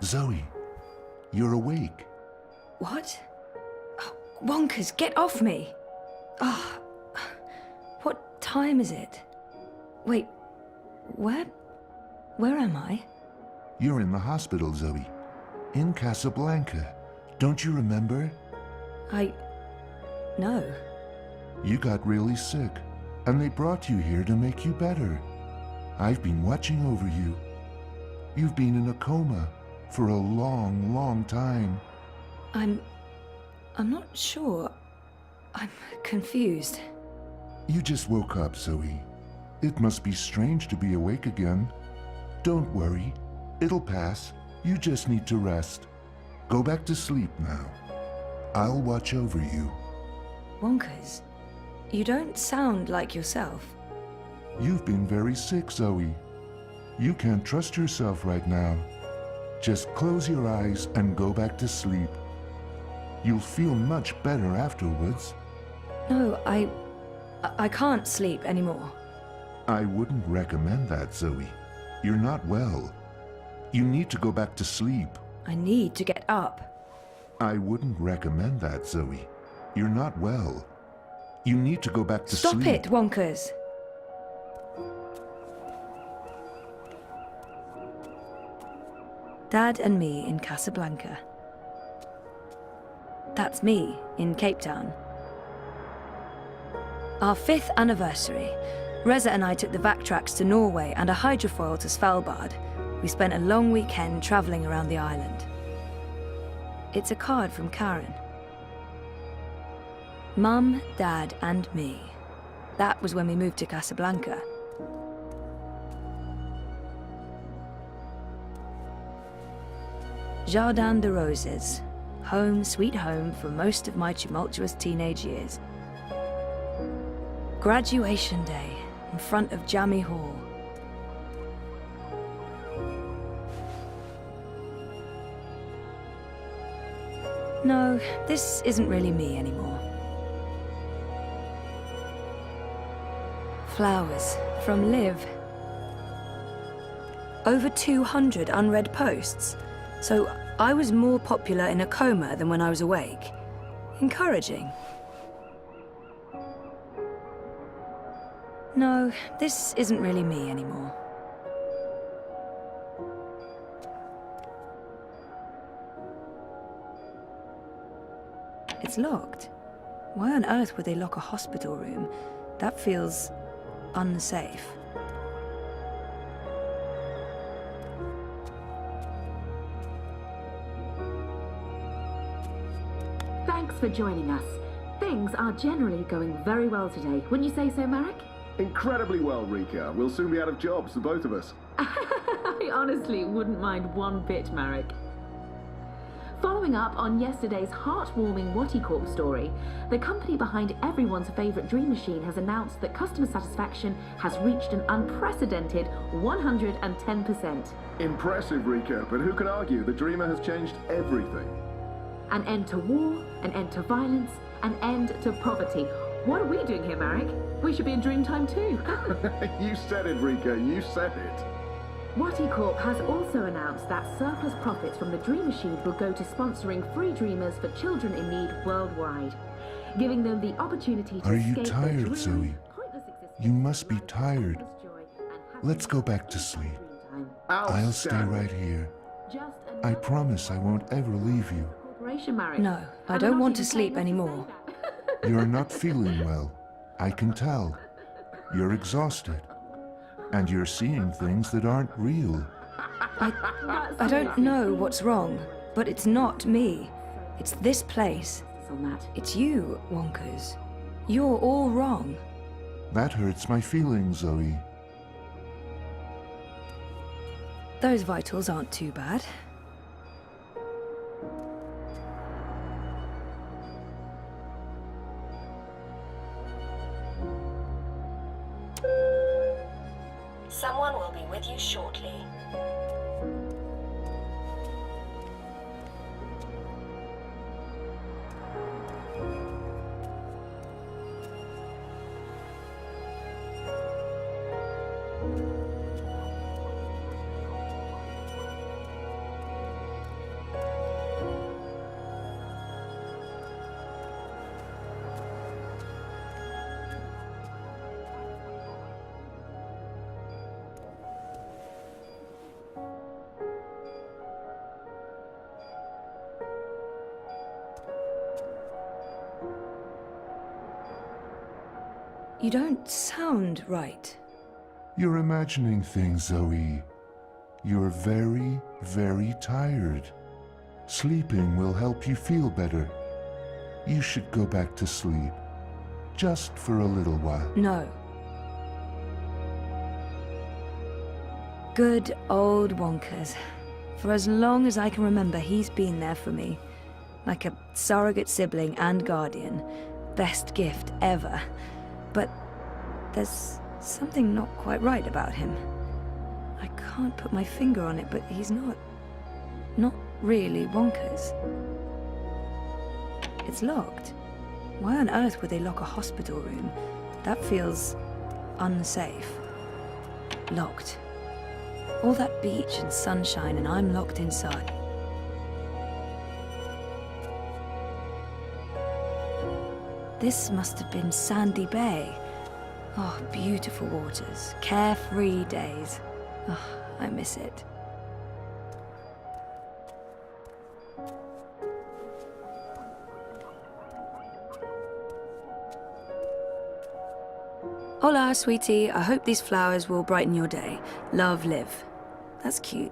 Zoe, you're awake. What? Oh, Wonkers, get off me! Oh, what time is it? Wait, where am I? You're in the hospital, Zoe. In Casablanca. Don't you remember? No. You got really sick, and they brought you here to make you better. I've been watching over you. You've been in a coma for a long, long time. I'm not sure. I'm confused. You just woke up, Zoe. It must be strange to be awake again. Don't worry. It'll pass. You just need to rest. Go back to sleep now. I'll watch over you. Wonkers, you don't sound like yourself. You've been very sick, Zoe. You can't trust yourself right now. Just close your eyes and go back to sleep. You'll feel much better afterwards. No, I can't sleep anymore. I wouldn't recommend that, Zoe. You're not well. You need to go back to sleep. I need to get up. I wouldn't recommend that, Zoe. You're not well. You need to go back to sleep. Stop it, Wonkers! Dad and me in Casablanca. That's me in Cape Town. Our 5th anniversary. Reza and I took the backtracks to Norway and a hydrofoil to Svalbard. We spent a long weekend travelling around the island. It's a card from Karen. Mum, Dad, and me. That was when we moved to Casablanca. Jardin de Roses. Home, sweet home for most of my tumultuous teenage years. Graduation day in front of Jammy Hall. No, this isn't really me anymore. Flowers from Liv. Over 200 unread posts. So I was more popular in a coma than when I was awake. Encouraging. No, this isn't really me anymore. It's locked. Why on earth would they lock a hospital room? That feels unsafe. Thanks for joining us. Things are generally going very well today. Wouldn't you say so, Marek? Incredibly well, Rika. We'll soon be out of jobs, the both of us. I honestly wouldn't mind one bit, Marek. Following up on yesterday's heartwarming Wattie story, the company behind everyone's favourite dream machine has announced that customer satisfaction has reached an unprecedented 110%. Impressive, Rika, but who can argue the Dreamer has changed everything? An end to war, an end to violence, an end to poverty. What are we doing here, Marek? We should be in Dreamtime too. You said it, Rika, you said it. Wattie has also announced that surplus profits from the Dream Machine will go to sponsoring free dreamers for children in need worldwide, giving them the opportunity to Are you escape their tired, dreary, Zoe? pointless existence. You must be tired. Joy and Let's go back to sleep. Dreamtime. I'll stay right here. Just I promise I won't ever leave you. corporation, Marek. No, I And don't I'm not want to even sleep paying us to anymore. say that. You're not feeling well. I can tell. You're exhausted. And you're seeing things that aren't real. I don't know what's wrong, but it's not me. It's this place. On that. It's you, Wonkers. You're all wrong. That hurts my feelings, Zoe. Those vitals aren't too bad. Someone will be with you shortly. You don't sound right. You're imagining things, Zoe. You're very, very tired. Sleeping will help you feel better. You should go back to sleep. Just for a little while. No. Good old Wonkers. For as long as I can remember, he's been there for me. Like a surrogate sibling and guardian. Best gift ever. But there's something not quite right about him. I can't put my finger on it, but he's not really Wonkers. It's locked. Why on earth would they lock a hospital room? That feels unsafe. Locked. All that beach and sunshine, and I'm locked inside. This must have been Sandy Bay. Oh, beautiful waters, carefree days. Oh, I miss it. Hola, sweetie. I hope these flowers will brighten your day. Love, Liv. That's cute.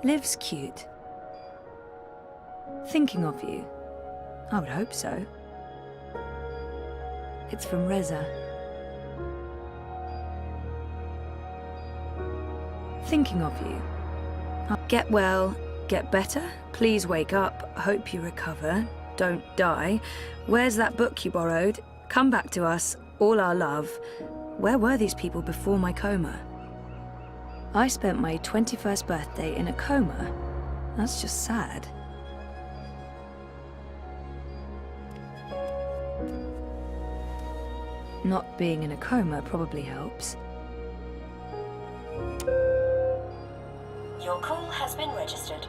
Liv's cute. Thinking of you. I would hope so. It's from Reza. Thinking of you. Get well, get better. Please wake up. Hope you recover. Don't die. Where's that book you borrowed? Come back to us. All our love. Where were these people before my coma? I spent my 21st birthday in a coma. That's just sad. Not being in a coma probably helps. Your call has been registered.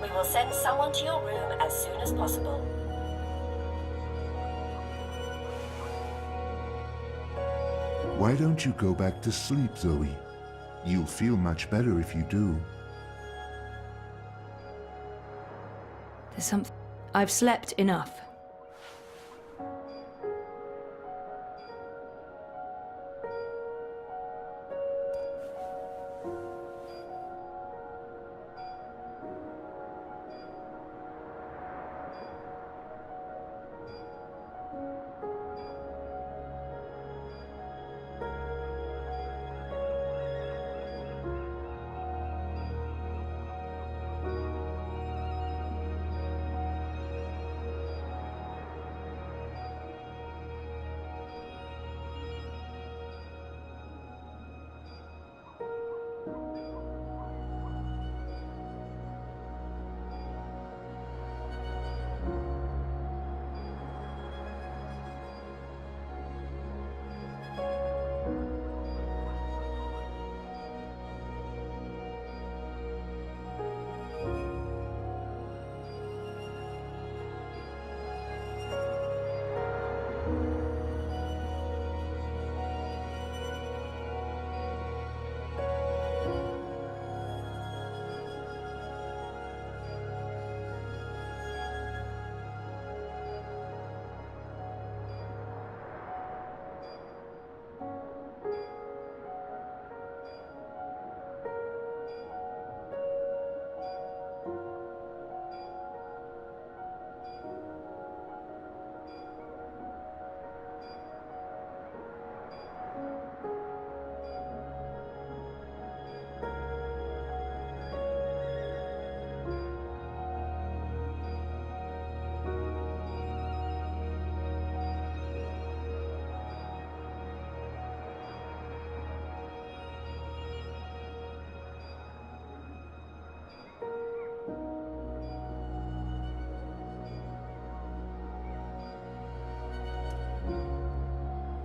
We will send someone to your room as soon as possible. Why don't you go back to sleep, Zoe? You'll feel much better if you do. There's something. I've slept enough.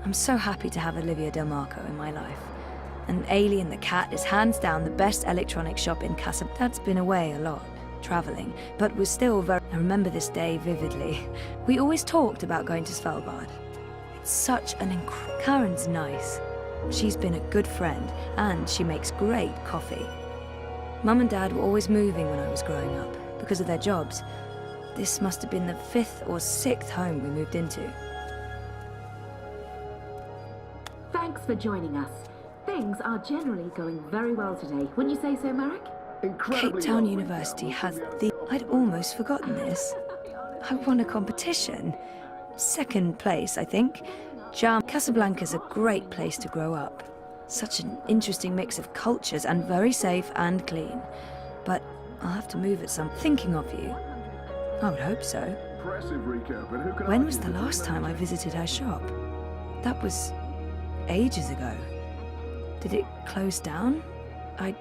I'm so happy to have Olivia Del Marco in my life. And Alien the Cat is hands down the best electronic shop in Casablanca. Dad's been away a lot, traveling, but was still very... I remember this day vividly. We always talked about going to Svalbard. It's such an Karen's nice. She's been a good friend, and she makes great coffee. Mum and Dad were always moving when I was growing up, because of their jobs. This must have been the 5th or 6th home we moved into. Thanks for joining us. Things are generally going very well today. Wouldn't you say so, Marek? Incredibly Cape Town well, University Rika. has the... I'd almost forgotten this. I won a competition. Second place, I think. Casablanca's a great place to grow up. Such an interesting mix of cultures and very safe and clean. But I'll have to move at some... Thinking of you. I would hope so. Impressive, Rika, but who can When argue was the the last Dreamer time I visited her shop? That was ages ago. Did it close down? I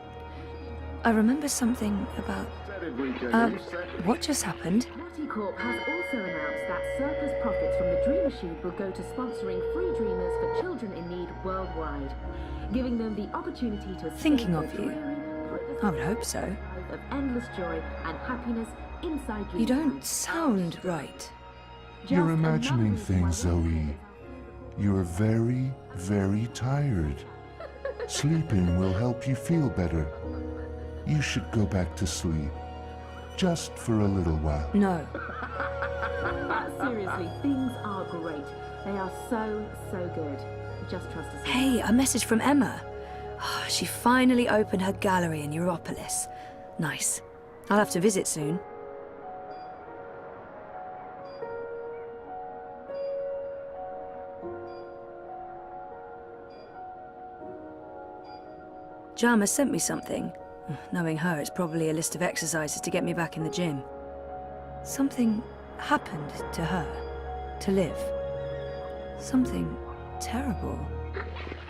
remember something about... said it, Rika. You said it. What just happened? Watty Corp has also announced that surplus profits from the Dream Machine will go to sponsoring free dreamers for children in need worldwide, giving them the opportunity to escape Thinking of the you. dreary, I would hope so. life of endless joy and happiness inside You don't Dreamland. sound right. Just You're another imagining reason why things, we're Zoe. You're very, very tired. Sleeping will help you feel better. You should go back to sleep. Just for a little while. No. Seriously, things are great. They are so, so good. Just trust us. Hey, a message from Emma. Oh, she finally opened her gallery in Europolis. Nice. I'll have to visit soon. Jama sent me something. Knowing her, it's probably a list of exercises to get me back in the gym. Something happened to her. To live. Something terrible.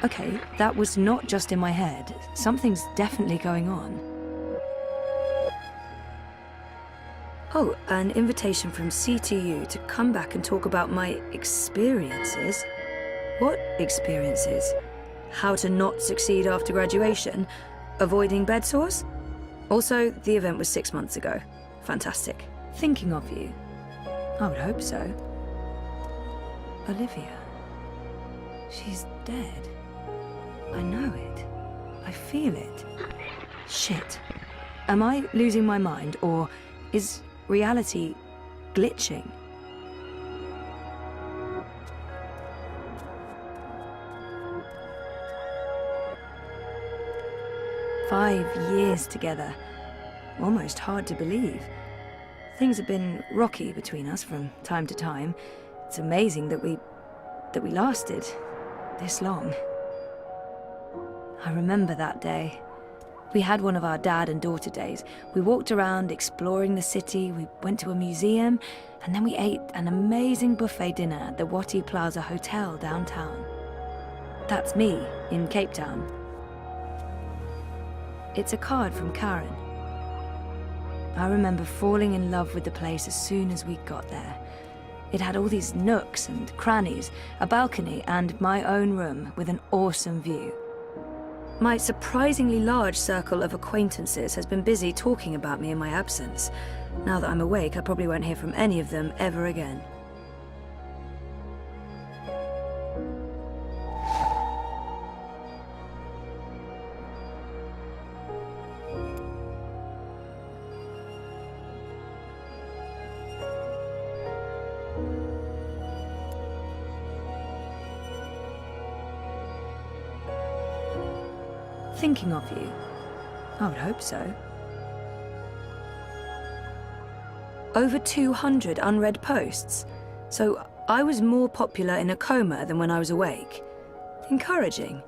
Okay, that was not just in my head. Something's definitely going on. Oh, an invitation from CTU to come back and talk about my experiences. What experiences? How to not succeed after graduation? Avoiding bed sores? Also, the event was 6 months ago. Fantastic. Thinking of you. I would hope so. Olivia. She's dead. I know it. I feel it. Shit. Am I losing my mind, or is reality glitching? "5 years together. Almost hard to believe. Things have been rocky between us from time to time. It's amazing that we lasted this long. I remember that day. We had one of our dad and daughter days. We walked around exploring the city, we went to a museum, and then we ate an amazing buffet dinner at the Watty Plaza Hotel downtown. That's me in Cape Town. It's a card from Karen. I remember falling in love with the place as soon as we got there. It had all these nooks and crannies, a balcony, and my own room with an awesome view. My surprisingly large circle of acquaintances has been busy talking about me in my absence. Now that I'm awake, I probably won't hear from any of them ever again. Thinking of you. I would hope so. Over 200 unread posts. So I was more popular in a coma than when I was awake. Encouraging.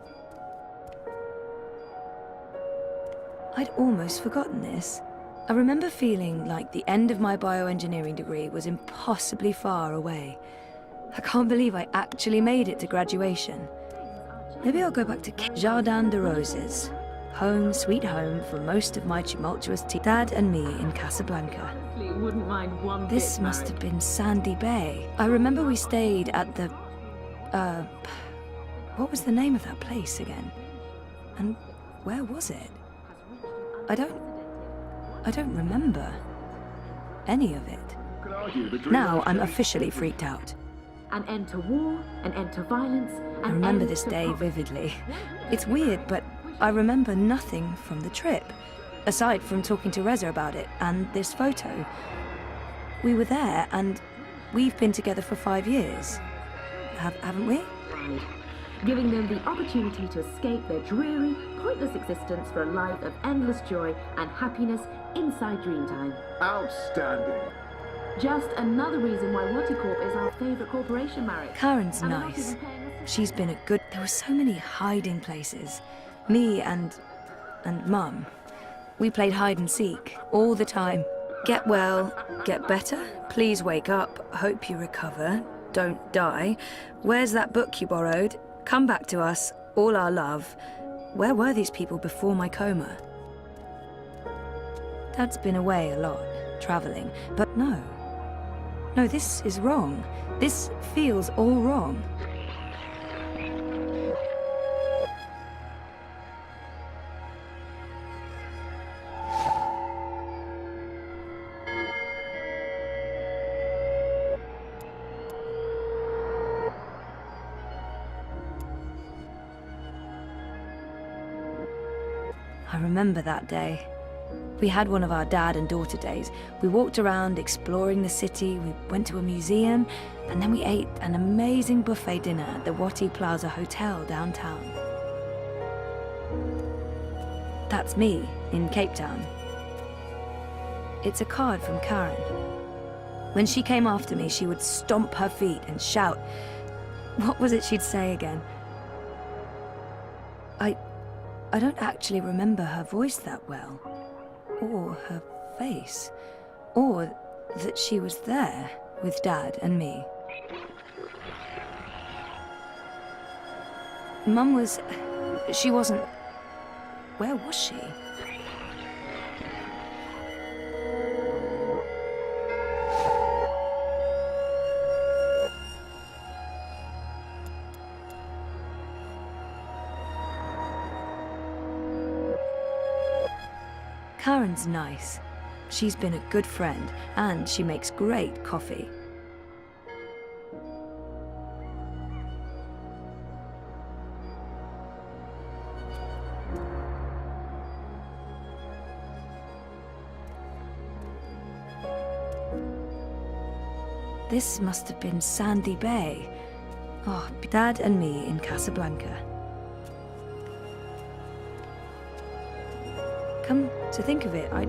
I'd almost forgotten this. I remember feeling like the end of my bioengineering degree was impossibly far away. I can't believe I actually made it to graduation. Maybe I'll go back to Jardin de Roses. Home, sweet home for most of my tumultuous Dad and me in Casablanca. Wouldn't mind one This bit, must Marek. have been Sandy Bay. I remember we stayed at the... what was the name of that place again? And where was it? I don't remember any of it. Who can argue the Dreamer Now has I'm changed officially history? freaked out. An end to war, an end to violence, I an remember end this to day poverty. vividly. It's weird, but I remember nothing from the trip, aside from talking to Reza about it and this photo. We were there, and we've been together for 5 years. Haven't we? Right. giving them the opportunity to escape their dreary, pointless existence for a life of endless joy and happiness inside Dreamtime. Outstanding. Just another reason why Wattycorp is our favourite corporation, Marek. Karen's And they're not nice. even paying us a She's been a good... There were so many hiding places. Me and Mum. We played hide and seek all the time. Get well, get better, please wake up, hope you recover, don't die. Where's that book you borrowed? Come back to us, all our love. Where were these people before my coma? Dad's been away a lot, travelling, but no. No, this is wrong. This feels all wrong. I remember that day. We had one of our dad and daughter days. We walked around exploring the city, we went to a museum, and then we ate an amazing buffet dinner at the Watty Plaza Hotel downtown. That's me in Cape Town. It's a card from Karen. When she came after me, she would stomp her feet and shout. What was it she'd say again? I don't actually remember her voice that well, or her face, or that she was there with Dad and me. Mum was... she wasn't... Where was she? Karen's nice. She's been a good friend, and she makes great coffee. This must have been Sandy Bay. Oh, Dad and me in Casablanca. Come to think of it, I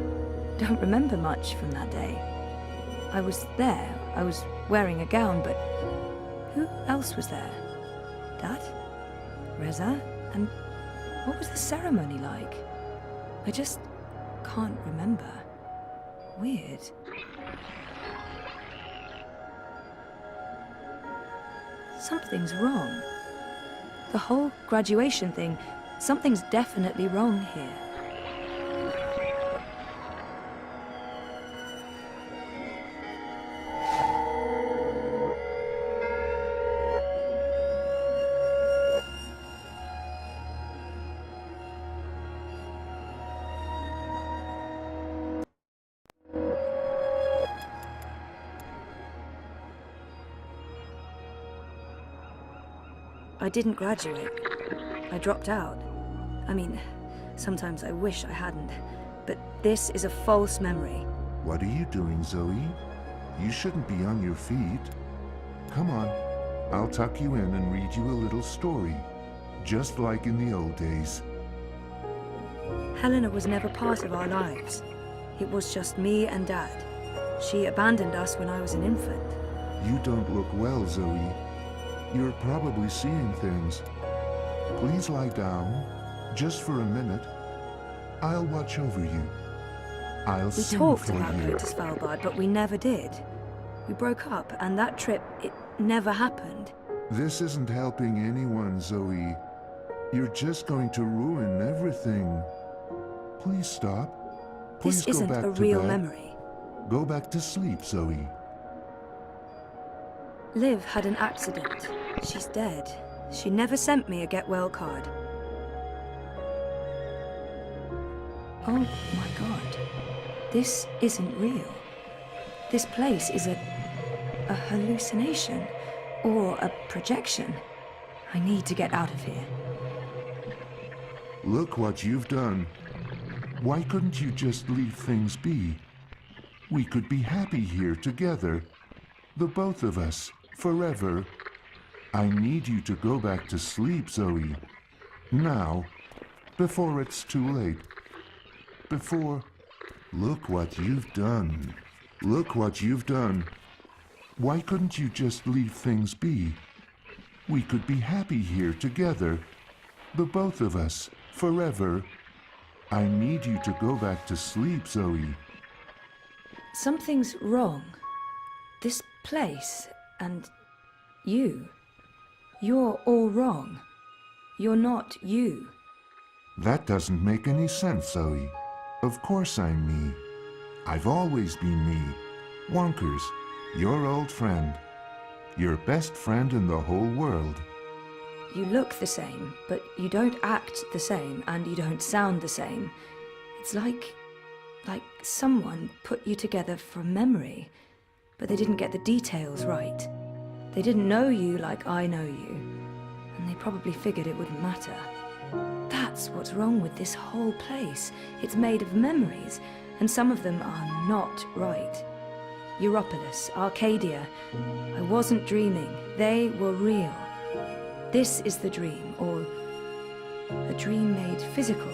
don't remember much from that day. I was there, I was wearing a gown, but who else was there? Dad? Reza? And what was the ceremony like? I just can't remember. Weird. Something's wrong. The whole graduation thing, something's definitely wrong here. I didn't graduate. I dropped out. I mean, sometimes I wish I hadn't. But this is a false memory. What are you doing, Zoe? You shouldn't be on your feet. Come on, I'll tuck you in and read you a little story, just like in the old days. Helena was never part of our lives. It was just me and Dad. She abandoned us when I was an infant. You don't look well, Zoe. You're probably seeing things. Please lie down, just for a minute. I'll watch over you. I'll We sing talked for about you. going to Svalbard, but we never did. We broke up, and that trip, it never happened. This isn't helping anyone, Zoe. You're just going to ruin everything. Please stop. Please This go isn't back a to real bed. memory. Go back to sleep, Zoe. Liv had an accident. She's dead. She never sent me a get well card. Oh my god. This isn't real. This place is a hallucination or a projection. I need to get out of here. Look what you've done. Why couldn't you just leave things be? We could be happy here together. The both of us, forever. I need you to go back to sleep, Zoe. Now, before it's too late. Before... Look what you've done. Look what you've done. Why couldn't you just leave things be? We could be happy here together. The both of us, forever. I need you to go back to sleep, Zoe. Something's wrong. This place and you. You're all wrong. You're not you. That doesn't make any sense, Zoe. Of course I'm me. I've always been me. Wonkers, your old friend. Your best friend in the whole world. You look the same, but you don't act the same, and you don't sound the same. It's like someone put you together from memory, but they didn't get the details right. They didn't know you like I know you, and they probably figured it wouldn't matter. That's what's wrong with this whole place. It's made of memories, and some of them are not right. Europolis, Arcadia. I wasn't dreaming. They were real. This is the dream, or a dream made physical.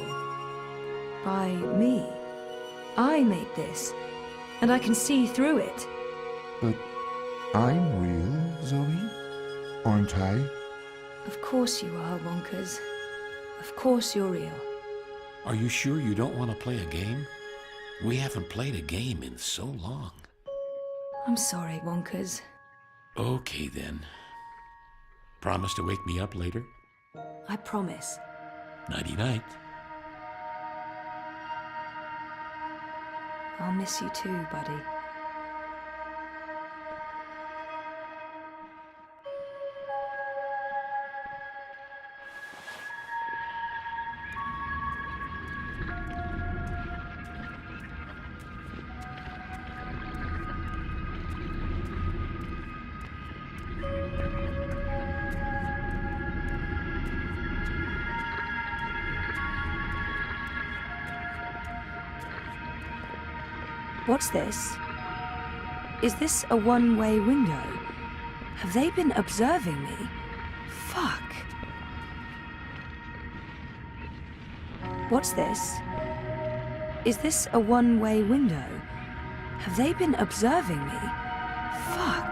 By me. I made this, and I can see through it. But I'm real, Zoe? Aren't I? Of course you are, Wonkers. Of course you're real. Are you sure you don't want to play a game? We haven't played a game in so long. I'm sorry, Wonkers. Okay, then. Promise to wake me up later? I promise. Nighty-night. I'll miss you too, buddy. What's this? Is this a one-way window? Have they been observing me? Fuck. What's this? Is this a one-way window? Have they been observing me? Fuck.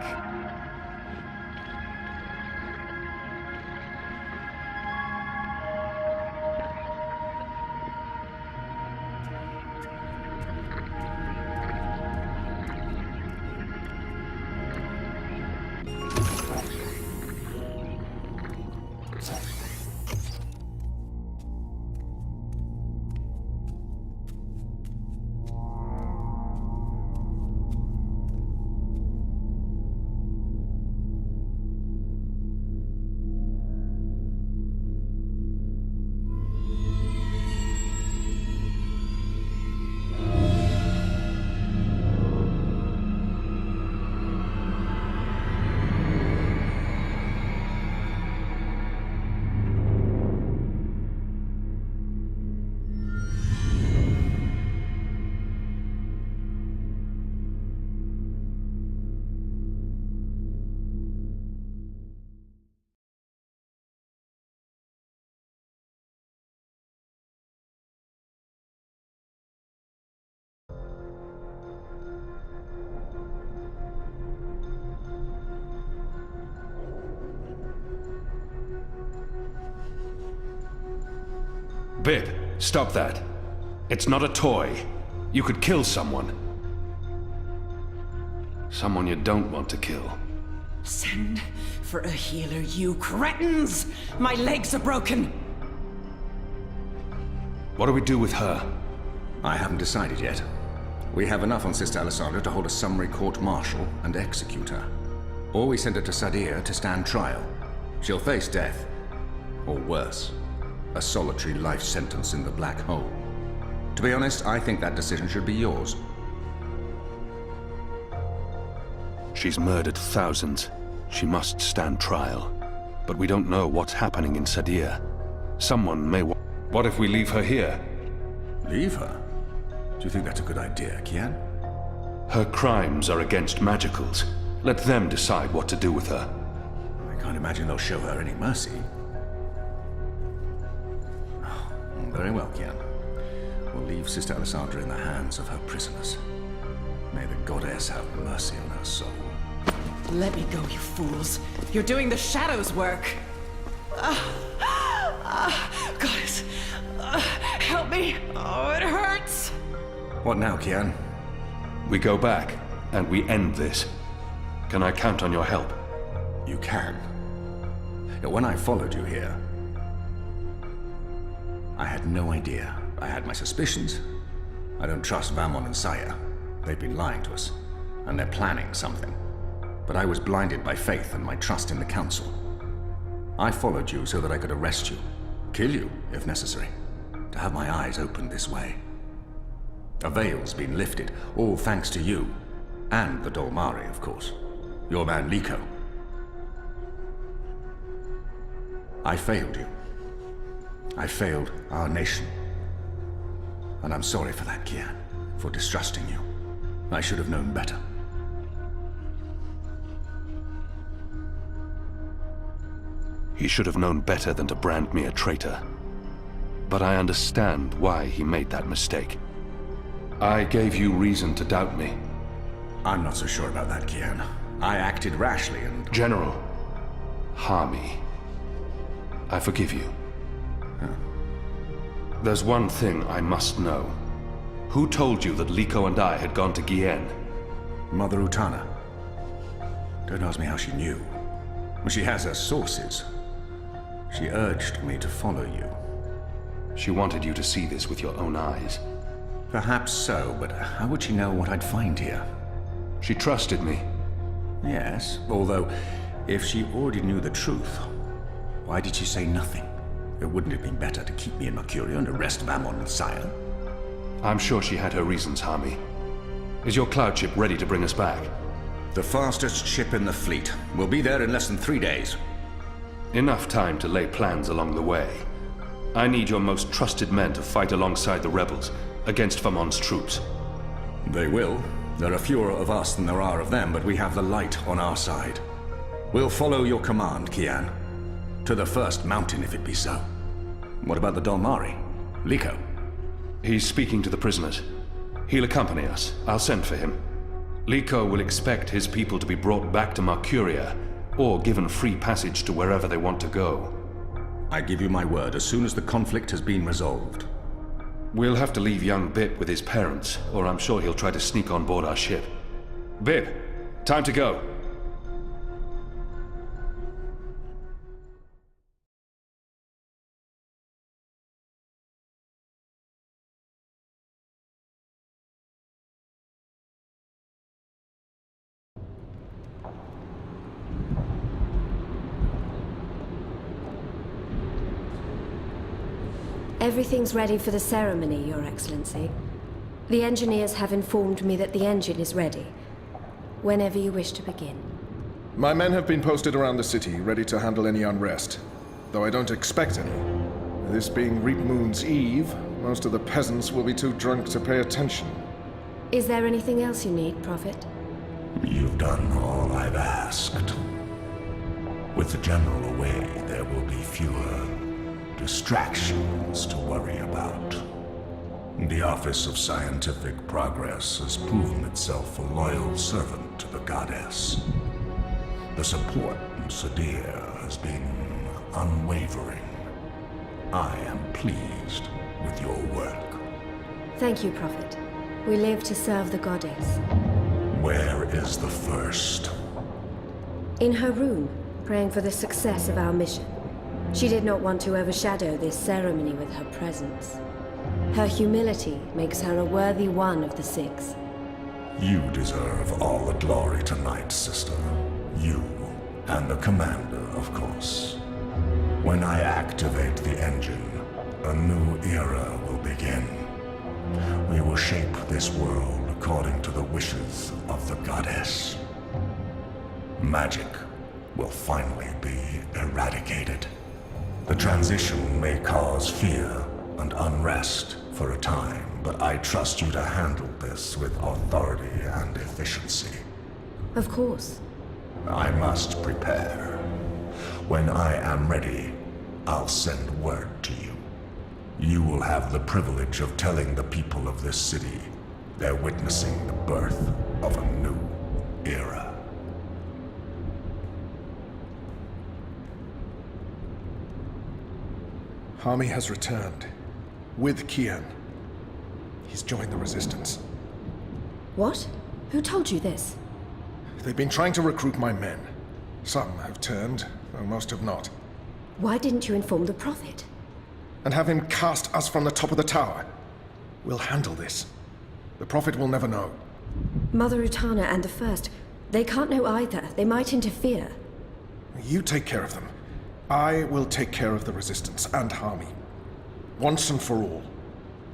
Bib, stop that. It's not a toy. You could kill someone. Someone you don't want to kill. Send for a healer, you cretins! My legs are broken! What do we do with her? I haven't decided yet. We have enough on Sister Alessandra to hold a summary court-martial and execute her. Or we send her to Sadir to stand trial. She'll face death. Or worse, a solitary life sentence in the black hole. To be honest, I think that decision should be yours. She's murdered thousands. She must stand trial. But we don't know what's happening in Sadir. Someone may What if we leave her here? Leave her? Do you think that's a good idea, Kian? Her crimes are against magicals. Let them decide what to do with her. I can't imagine they'll show her any mercy. Oh, very well, Kian. We'll leave Sister Alessandra in the hands of her prisoners. May the goddess have mercy on her soul. Let me go, you fools. You're doing the Shadow's work. Goddess, help me. Oh, it hurts. What now, Kian? We go back, and we end this. Can I count on your help? You can. When I followed you here, I had no idea. I had my suspicions. I don't trust Vamon and Saya. They've been lying to us, and they're planning something. But I was blinded by faith and my trust in the Council. I followed you so that I could arrest you, kill you, if necessary, to have my eyes opened this way. A veil's been lifted, all thanks to you, and the Dolmari, of course. Your man Liko. I failed you. I failed our nation. And I'm sorry for that, Kian, for distrusting you. I should have known better. He should have known better than to brand me a traitor. But I understand why he made that mistake. I gave you reason to doubt me. I'm not so sure about that, Kian. I acted rashly and... General, Harmy, I forgive you. Huh? There's one thing I must know. Who told you that Liko and I had gone to Gien? Mother Utana. Don't ask me how she knew. She has her sources. She urged me to follow you. She wanted you to see this with your own eyes. Perhaps so, but how would she know what I'd find here? She trusted me. Yes, although, if she already knew the truth, why did she say nothing? It wouldn't have been better to keep me in Mercuria and arrest Vamon and Saya? I'm sure she had her reasons, Harmy. Is your cloud ship ready to bring us back? The fastest ship in the fleet. We'll be there in less than 3 days. Enough time to lay plans along the way. I need your most trusted men to fight alongside the rebels against Vamon's troops. They will. There are fewer of us than there are of them, but we have the light on our side. We'll follow your command, Kian. To the first mountain, if it be so. What about the Dolmari? Liko? He's speaking to the prisoners. He'll accompany us. I'll send for him. Liko will expect his people to be brought back to Mercuria, or given free passage to wherever they want to go. I give you my word, as soon as the conflict has been resolved. We'll have to leave young Bip with his parents, or I'm sure he'll try to sneak on board our ship. Bip, time to go. Everything's ready for the ceremony, Your Excellency. The engineers have informed me that the engine is ready. Whenever you wish to begin. My men have been posted around the city, ready to handle any unrest. Though I don't expect any. This being Reap Moon's Eve, most of the peasants will be too drunk to pay attention. Is there anything else you need, Prophet? You've done all I've asked. With the General away, there will be fewer distractions to worry about. The Office of Scientific Progress has proven itself a loyal servant to the Goddess. The support in Sadir has been unwavering. I am pleased with your work. Thank you, Prophet. We live to serve the Goddess. Where is the first? In her room, praying for the success of our mission. She did not want to overshadow this ceremony with her presence. Her humility makes her a worthy one of the Six. You deserve all the glory tonight, sister. You, and the commander, of course. When I activate the engine, a new era will begin. We will shape this world according to the wishes of the Goddess. Magic will finally be eradicated. The transition may cause fear and unrest for a time, but I trust you to handle this with authority and efficiency. Of course. I must prepare. When I am ready, I'll send word to you. You will have the privilege of telling the people of this city they're witnessing the birth of a new era. Hami has returned. With Kian. He's joined the Resistance. What? Who told you this? They've been trying to recruit my men. Some have turned, though most have not. Why didn't you inform the Prophet? And have him cast us from the top of the tower. We'll handle this. The Prophet will never know. Mother Utana and the First, they can't know either. They might interfere. You take care of them. I will take care of the Resistance and Hami. Once and for all.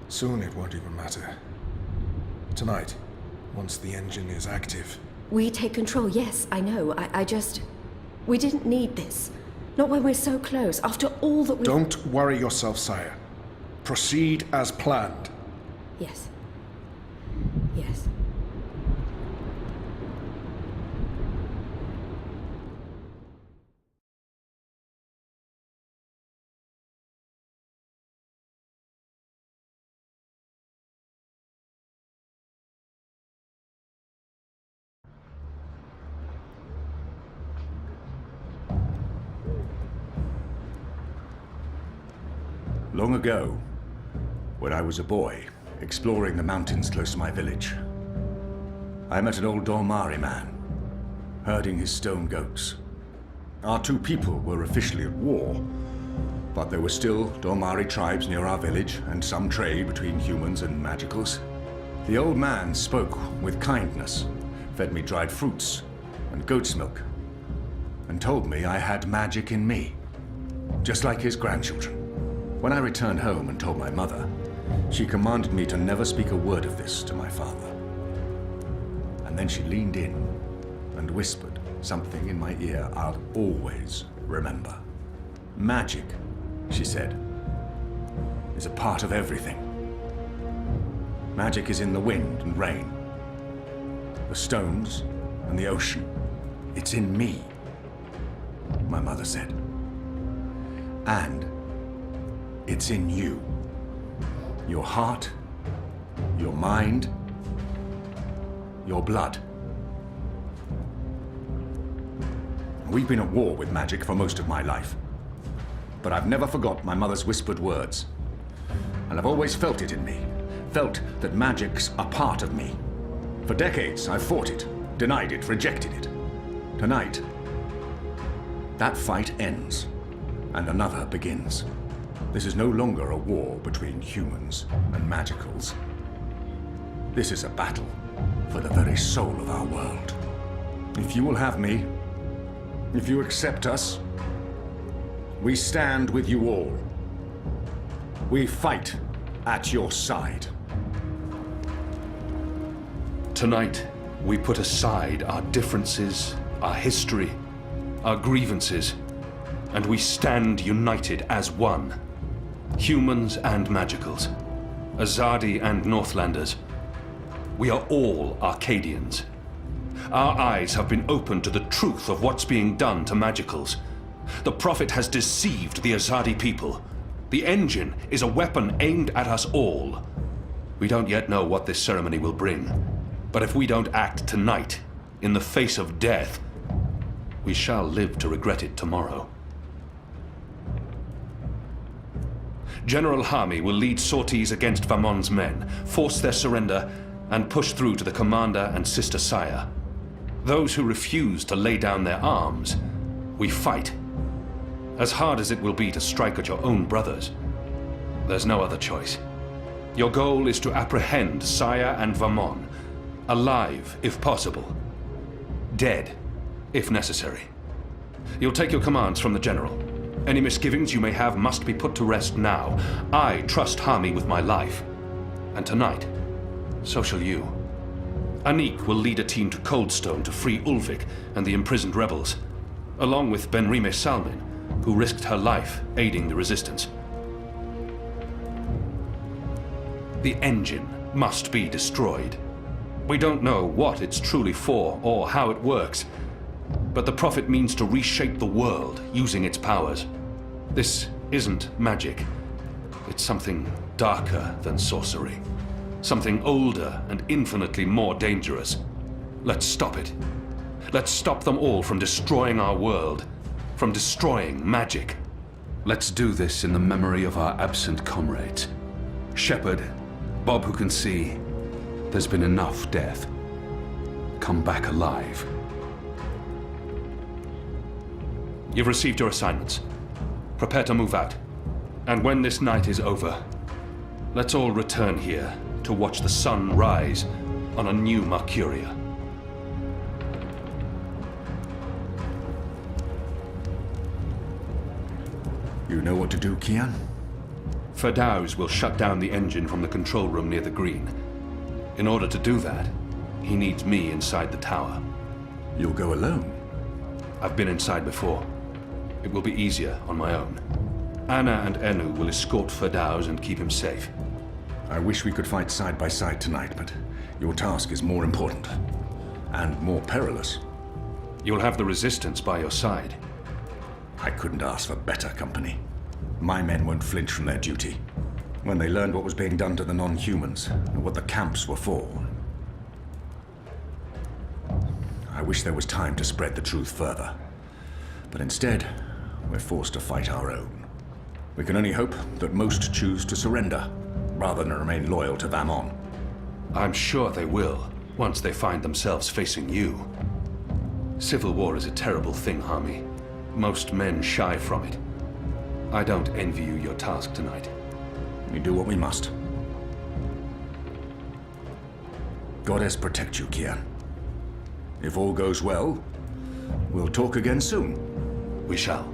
Soon it won't even matter. Tonight, once the engine is active. We take control, yes, I know. I just... We didn't need this. Not when we're so close, after all that we... Don't worry yourself, sire. Proceed as planned. Yes. Yes. Long ago, when I was a boy, exploring the mountains close to my village, I met an old Dormari man, herding his stone goats. Our two people were officially at war, but there were still Dormari tribes near our village and some trade between humans and magicals. The old man spoke with kindness, fed me dried fruits and goat's milk, and told me I had magic in me, just like his grandchildren. When I returned home and told my mother, she commanded me to never speak a word of this to my father. And then she leaned in and whispered something in my ear I'll always remember. Magic, she said, is a part of everything. Magic is in the wind and rain, the stones and the ocean. It's in me, my mother said. And it's in you. Your heart, your mind, your blood. We've been at war with magic for most of my life. But I've never forgot my mother's whispered words. And I've always felt it in me. Felt that magic's a part of me. For decades, I've fought it, denied it, rejected it. Tonight, that fight ends, and another begins. This is no longer a war between humans and magicals. This is a battle for the very soul of our world. If you will have me, if you accept us, we stand with you all. We fight at your side. Tonight, we put aside our differences, our history, our grievances, and we stand united as one. Humans and magicals, Azadi and Northlanders. We are all Arcadians. Our eyes have been opened to the truth of what's being done to magicals. The Prophet has deceived the Azadi people. The engine is a weapon aimed at us all. We don't yet know what this ceremony will bring, but if we don't act tonight, in the face of death, we shall live to regret it tomorrow. General Hami will lead sorties against Vamon's men, force their surrender, and push through to the commander and Sister Saya. Those who refuse to lay down their arms, we fight. As hard as it will be to strike at your own brothers, there's no other choice. Your goal is to apprehend Saya and Vamon, alive if possible, dead if necessary. You'll take your commands from the General. Any misgivings you may have must be put to rest now. I trust Hami with my life. And tonight, so shall you. Anik will lead a team to Coldstone to free Ulvik and the imprisoned rebels, along with Benrime Salmin, who risked her life aiding the resistance. The engine must be destroyed. We don't know what it's truly for or how it works, But the Prophet means to reshape the world using its powers. This isn't magic. It's something darker than sorcery. Something older and infinitely more dangerous. Let's stop it. Let's stop them all from destroying our world, from destroying magic. Let's do this in the memory of our absent comrades. Shepard, Bob who can see, there's been enough death. Come back alive. You've received your assignments. Prepare to move out. And when this night is over, let's all return here to watch the sun rise on a new Mercuria. You know what to do, Kian? Ferdows will shut down the engine from the control room near the green. In order to do that, he needs me inside the tower. You'll go alone? I've been inside before. It will be easier on my own. Anna and Enu will escort Ferdows and keep him safe. I wish we could fight side by side tonight, but your task is more important. And more perilous. You'll have the Resistance by your side. I couldn't ask for better company. My men won't flinch from their duty. When they learned what was being done to the non-humans, and what the camps were for. I wish there was time to spread the truth further. But instead, we're forced to fight our own. We can only hope that most choose to surrender, rather than remain loyal to Vamon. I'm sure they will, once they find themselves facing you. Civil war is a terrible thing, Hami. Most men shy from it. I don't envy you your task tonight. We do what we must. Goddess protect you, Kian. If all goes well, we'll talk again soon. We shall.